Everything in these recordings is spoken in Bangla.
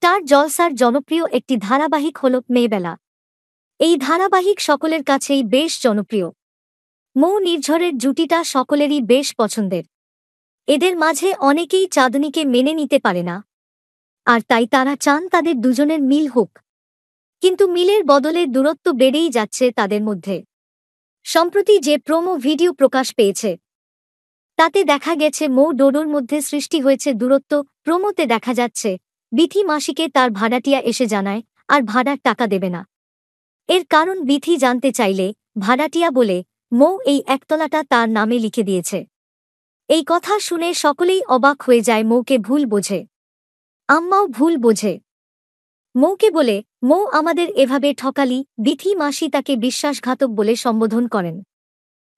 স্টার জলসার জনপ্রিয় একটি ধারাবাহিক হল মেয়েবেলা। এই ধারাবাহিক সকলের কাছেই বেশ জনপ্রিয়। মৌ নির্ঝরের জুটিটা সকলেরই বেশ পছন্দের। এদের মাঝে অনেকেই চাঁদনীকে মেনে নিতে পারে না, আর তাই তারা চান তাদের দুজনের মিল হোক। কিন্তু মিলের বদলে দূরত্ব বেড়েই যাচ্ছে তাদের মধ্যে। সম্প্রতি যে প্রোমো ভিডিও প্রকাশ পেয়েছে তাতে দেখা গেছে মৌ ডোডোর মধ্যে সৃষ্টি হয়েছে দূরত্ব। প্রোমোতে দেখা যাচ্ছে বিথি মাসিকে তার ভাড়াটিয়া এসে জানায় আর ভাড়ার টাকা দেবে না। এর কারণ বিথি জানতে চাইলে ভাড়াটিয়া বলে মৌ এই একতলাটা তার নামে লিখে দিয়েছে। এই কথা শুনে সকলেই অবাক হয়ে যায়, মৌকে ভুল বোঝে। আম্মাও ভুল বোঝে। মৌকে বলে মৌ আমাদের এভাবে ঠকালি। বিথি মাসি তাকে বিশ্বাসঘাতক বলে সম্বোধন করেন।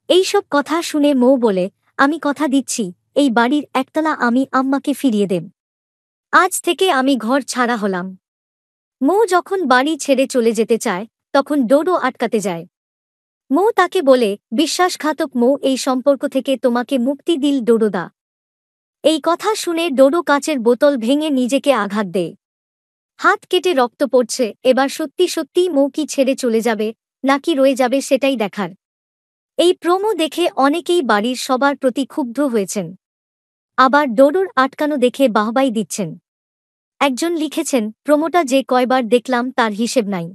এইসব কথা শুনে মৌ বলে, আমি কথা দিচ্ছি এই বাড়ির একতলা আমি আম্মাকে ফিরিয়ে দেব। আজ থেকে আমি ঘর ছাড়া হলাম। মৌ যখন বাড়ি ছেড়ে চলে যেতে চায় তখন ডোডো আটকাতে যায়। মৌ তাকে বলে, বিশ্বাসঘাতক মৌ এই সম্পর্ক থেকে তোমাকে মুক্তি দিল ডোডোদা। এই কথা শুনে ডোডো কাচের বোতল ভেঙে নিজেকে আঘাত দেয়। হাত কেটে রক্ত পড়ছে। এবার সত্যি সত্যিই মৌ কি ছেড়ে চলে যাবে নাকি রয়ে যাবে সেটাই দেখার। এই প্রোমো দেখে অনেকেই বাড়ির সবার প্রতি ক্ষুব্ধ হয়েছেন, আবার ডোডোর আটকানো দেখে বাহবাই দিচ্ছেন। একজন লিখেছেন, প্রোমোটা যে কয়বার দেখলাম তার হিসেব নাই,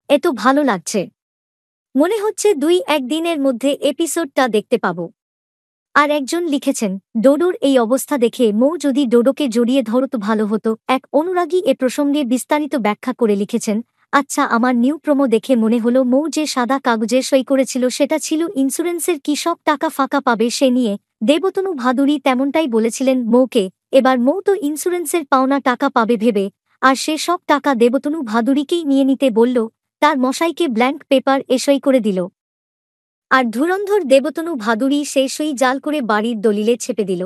এত ভালো লাগছে, মনে হচ্ছে 2-1 দিনের মধ্যে এপিসোডটা দেখতে পাব। আর একজন লিখেছেন, ডোডোর এই অবস্থা দেখে মৌ যদি ডোডোকে জড়িয়ে ধরত ভালো হতো। এক অনুরাগী এ প্রসঙ্গে বিস্তারিত ব্যাখ্যা করে লিখেছেন, আচ্ছা, আমার নিউ প্রোমো দেখে মনে হলো মৌ যে সাদা কাগজে সই করেছিল সেটা ছিল ইন্স্যুরেন্সের, কি সব টাকা ফাঁকা পাবে সে নিয়ে। দেবতনু ভাদুরী তেমনটাই বলেছিলেন মৌকে। এবার মৌ তো ইন্স্যুরেন্সের পাওনা টাকা পাবে ভেবে আর সে সব টাকা দেবতনু ভাদুরীকেই নিয়ে নিতে বলল। তার মশাইকে ব্ল্যাঙ্ক পেপার এ সই করে দিল, আর ধুরন্ধর দেবতনু ভাদুরী সেই সই জাল করে বাড়ির দলিলে ছেপে দিল।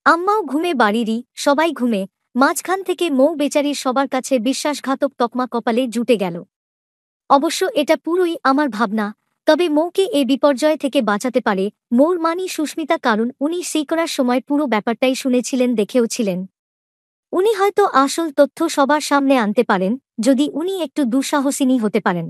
আম্মাও ঘুমে, বাড়িরই সবাই ঘুমে। মাঝখান থেকে মৌ বেচারির সবার কাছে বিশ্বাসঘাতক তকমা কপালে জুটে গেল। অবশ্য এটা পুরোই আমার ভাবনা, তবে মৌকে এ বিপর্যয় থেকে বাঁচাতে পারে মৌর মানি সুস্মিতা, কারণ উনি সেই করার সময় পুরো ব্যাপারটাই শুনেছিলেন, দেখেও ছিলেন। উনি হয়তো আসল তথ্য সবার সামনে আনতে পারেন যদি উনি একটু দুঃসাহসিনী হতে পারেন।